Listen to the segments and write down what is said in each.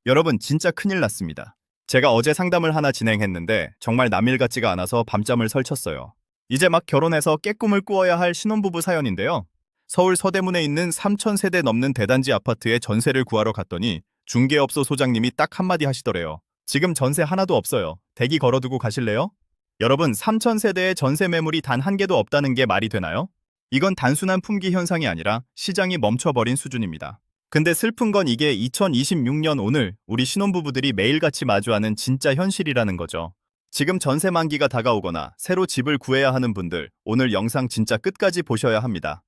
여러분, 진짜 큰일 났습니다. 제가 어제 상담을 하나 진행했는데 정말 남일 같지가 않아서 밤잠을 설쳤어요. 이제 막 결혼해서 깨꿈을 꾸어야 할 신혼부부 사연인데요. 서울 서대문에 있는 3,000세대 넘는 대단지 아파트에 전세를 구하러 갔더니 중개업소 소장님이 딱 한마디 하시더래요. 지금 전세 하나도 없어요. 대기 걸어두고 가실래요? 여러분, 3,000세대의 전세 매물이 단 한 개도 없다는 게 말이 되나요? 이건 단순한 품귀 현상이 아니라 시장이 멈춰버린 수준입니다. 근데 슬픈 건 이게 2026년 오늘 우리 신혼부부들이 매일같이 마주하는 진짜 현실이라는 거죠. 지금 전세 만기가 다가오거나 새로 집을 구해야 하는 분들, 오늘 영상 진짜 끝까지 보셔야 합니다.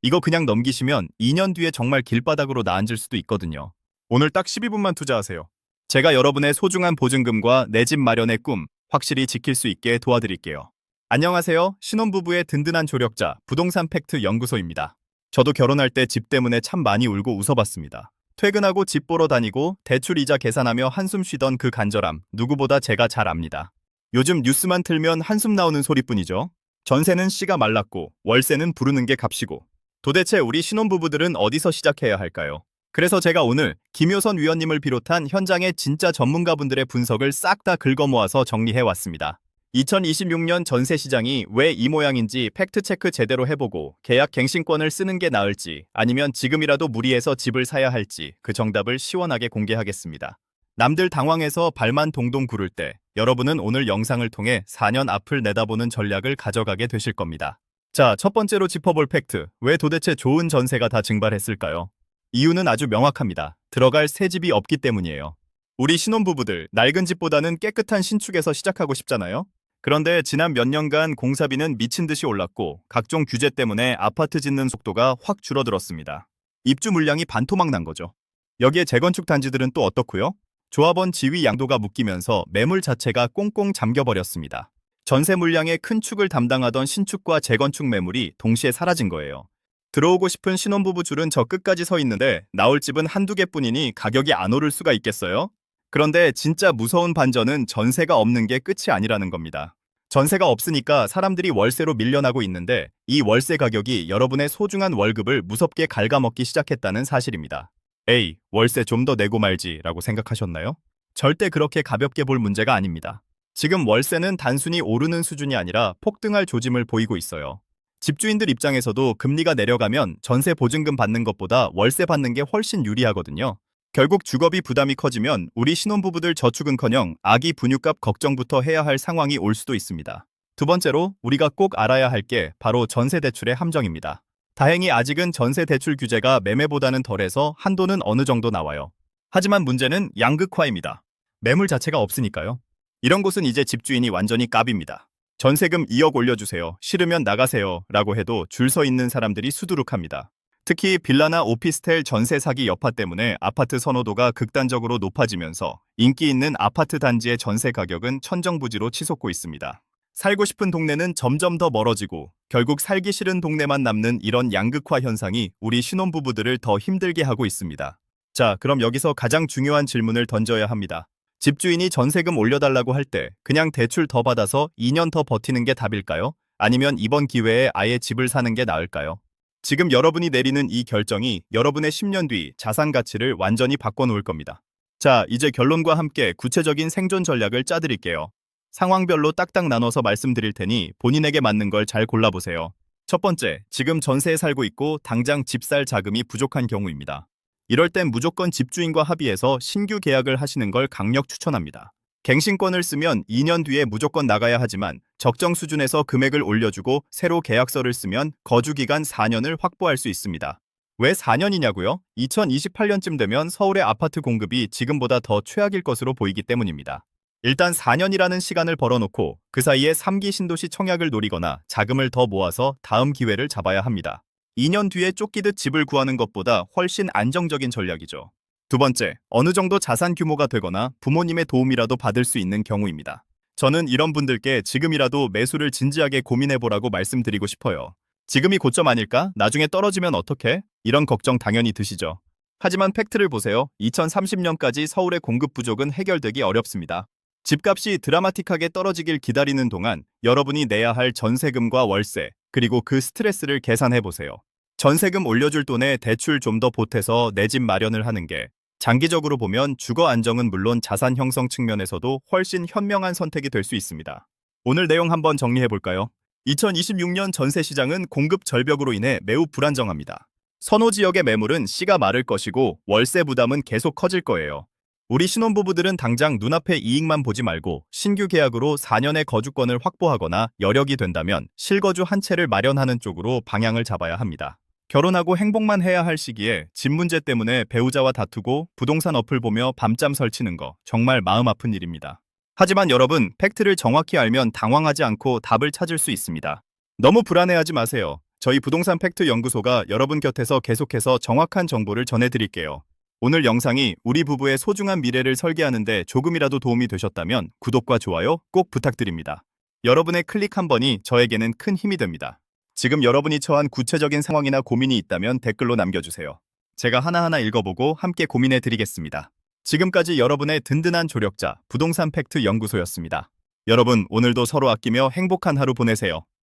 이거 그냥 넘기시면 2년 뒤에 정말 길바닥으로 나앉을 수도 있거든요. 오늘 딱 12분만 투자하세요. 제가 여러분의 소중한 보증금과 내 집 마련의 꿈 확실히 지킬 수 있게 도와드릴게요. 안녕하세요. 신혼부부의 든든한 조력자, 부동산 팩트 연구소입니다. 저도 결혼할 때 집 때문에 참 많이 울고 웃어봤습니다. 퇴근하고 집 보러 다니고 대출 이자 계산하며 한숨 쉬던 그 간절함, 누구보다 제가 잘 압니다. 요즘 뉴스만 틀면 한숨 나오는 소리뿐이죠. 전세는 씨가 말랐고 월세는 부르는 게 값이고. 도대체 우리 신혼부부들은 어디서 시작해야 할까요? 그래서 제가 오늘 김효선 위원님을 비롯한 현장의 진짜 전문가분들의 분석을 싹 다 긁어 모아서 정리해왔습니다. 2026년 전세 시장이 왜 이 모양인지 팩트체크 제대로 해보고 계약 갱신권을 쓰는 게 나을지 아니면 지금이라도 무리해서 집을 사야 할지 그 정답을 시원하게 공개하겠습니다. 남들 당황해서 발만 동동 구를 때 여러분은 오늘 영상을 통해 4년 앞을 내다보는 전략을 가져가게 되실 겁니다. 자, 첫 번째로 짚어볼 팩트. 왜 도대체 좋은 전세가 다 증발했을까요? 이유는 아주 명확합니다. 들어갈 새 집이 없기 때문이에요. 우리 신혼부부들 낡은 집보다는 깨끗한 신축에서 시작하고 싶잖아요? 그런데 지난 몇 년간 공사비는 미친 듯이 올랐고 각종 규제 때문에 아파트 짓는 속도가 확 줄어들었습니다. 입주 물량이 반토막 난 거죠. 여기에 재건축 단지들은 또 어떻고요? 조합원 지위 양도가 묶이면서 매물 자체가 꽁꽁 잠겨버렸습니다. 전세 물량의 큰 축을 담당하던 신축과 재건축 매물이 동시에 사라진 거예요. 들어오고 싶은 신혼부부 줄은 저 끝까지 서 있는데 나올 집은 한두 개뿐이니 가격이 안 오를 수가 있겠어요? 그런데 진짜 무서운 반전은 전세가 없는 게 끝이 아니라는 겁니다. 전세가 없으니까 사람들이 월세로 밀려나고 있는데 이 월세 가격이 여러분의 소중한 월급을 무섭게 갉아먹기 시작했다는 사실입니다. 에이, 월세 좀 더 내고 말지 라고 생각하셨나요? 절대 그렇게 가볍게 볼 문제가 아닙니다. 지금 월세는 단순히 오르는 수준이 아니라 폭등할 조짐을 보이고 있어요. 집주인들 입장에서도 금리가 내려가면 전세 보증금 받는 것보다 월세 받는 게 훨씬 유리하거든요. 결국 주거비 부담이 커지면 우리 신혼부부들 저축은커녕 아기 분유값 걱정부터 해야 할 상황이 올 수도 있습니다. 두 번째로 우리가 꼭 알아야 할 게 바로 전세 대출의 함정입니다. 다행히 아직은 전세 대출 규제가 매매보다는 덜해서 한도는 어느 정도 나와요. 하지만 문제는 양극화입니다. 매물 자체가 없으니까요. 이런 곳은 이제 집주인이 완전히 깝입니다. 전세금 2억 올려주세요. 싫으면 나가세요. 라고 해도 줄 서 있는 사람들이 수두룩합니다. 특히 빌라나 오피스텔 전세 사기 여파 때문에 아파트 선호도가 극단적으로 높아지면서 인기 있는 아파트 단지의 전세 가격은 천정부지로 치솟고 있습니다. 살고 싶은 동네는 점점 더 멀어지고 결국 살기 싫은 동네만 남는 이런 양극화 현상이 우리 신혼부부들을 더 힘들게 하고 있습니다. 자, 그럼 여기서 가장 중요한 질문을 던져야 합니다. 집주인이 전세금 올려달라고 할 때 그냥 대출 더 받아서 2년 더 버티는 게 답일까요? 아니면 이번 기회에 아예 집을 사는 게 나을까요? 지금 여러분이 내리는 이 결정이 여러분의 10년 뒤 자산 가치를 완전히 바꿔놓을 겁니다. 자, 이제 결론과 함께 구체적인 생존 전략을 짜드릴게요. 상황별로 딱딱 나눠서 말씀드릴 테니 본인에게 맞는 걸 잘 골라보세요. 첫 번째, 지금 전세에 살고 있고 당장 집 살 자금이 부족한 경우입니다. 이럴 땐 무조건 집주인과 합의해서 신규 계약을 하시는 걸 강력 추천합니다. 갱신권을 쓰면 2년 뒤에 무조건 나가야 하지만 적정 수준에서 금액을 올려주고 새로 계약서를 쓰면 거주기간 4년을 확보할 수 있습니다. 왜 4년이냐고요? 2028년쯤 되면 서울의 아파트 공급이 지금보다 더 최악일 것으로 보이기 때문입니다. 일단 4년이라는 시간을 벌어놓고 그 사이에 3기 신도시 청약을 노리거나 자금을 더 모아서 다음 기회를 잡아야 합니다. 2년 뒤에 쫓기듯 집을 구하는 것보다 훨씬 안정적인 전략이죠. 두 번째, 어느 정도 자산 규모가 되거나 부모님의 도움이라도 받을 수 있는 경우입니다. 저는 이런 분들께 지금이라도 매수를 진지하게 고민해보라고 말씀드리고 싶어요. 지금이 고점 아닐까? 나중에 떨어지면 어떡해? 이런 걱정 당연히 드시죠. 하지만 팩트를 보세요. 2030년까지 서울의 공급 부족은 해결되기 어렵습니다. 집값이 드라마틱하게 떨어지길 기다리는 동안 여러분이 내야 할 전세금과 월세, 그리고 그 스트레스를 계산해보세요. 전세금 올려줄 돈에 대출 좀 더 보태서 내 집 마련을 하는 게 장기적으로 보면 주거 안정은 물론 자산 형성 측면에서도 훨씬 현명한 선택이 될 수 있습니다. 오늘 내용 한번 정리해 볼까요? 2026년 전세 시장은 공급 절벽으로 인해 매우 불안정합니다. 선호 지역의 매물은 씨가 마를 것이고 월세 부담은 계속 커질 거예요. 우리 신혼부부들은 당장 눈앞의 이익만 보지 말고 신규 계약으로 4년의 거주권을 확보하거나 여력이 된다면 실거주 한 채를 마련하는 쪽으로 방향을 잡아야 합니다. 결혼하고 행복만 해야 할 시기에 집 문제 때문에 배우자와 다투고 부동산 어플 보며 밤잠 설치는 거 정말 마음 아픈 일입니다. 하지만 여러분, 팩트를 정확히 알면 당황하지 않고 답을 찾을 수 있습니다. 너무 불안해하지 마세요. 저희 부동산 팩트 연구소가 여러분 곁에서 계속해서 정확한 정보를 전해드릴게요. 오늘 영상이 우리 부부의 소중한 미래를 설계하는데 조금이라도 도움이 되셨다면 구독과 좋아요 꼭 부탁드립니다. 여러분의 클릭 한 번이 저에게는 큰 힘이 됩니다. 지금 여러분이 처한 구체적인 상황이나 고민이 있다면 댓글로 남겨주세요. 제가 하나하나 읽어보고 함께 고민해 드리겠습니다. 지금까지 여러분의 든든한 조력자 부동산 팩트 연구소였습니다. 여러분, 오늘도 서로 아끼며 행복한 하루 보내세요.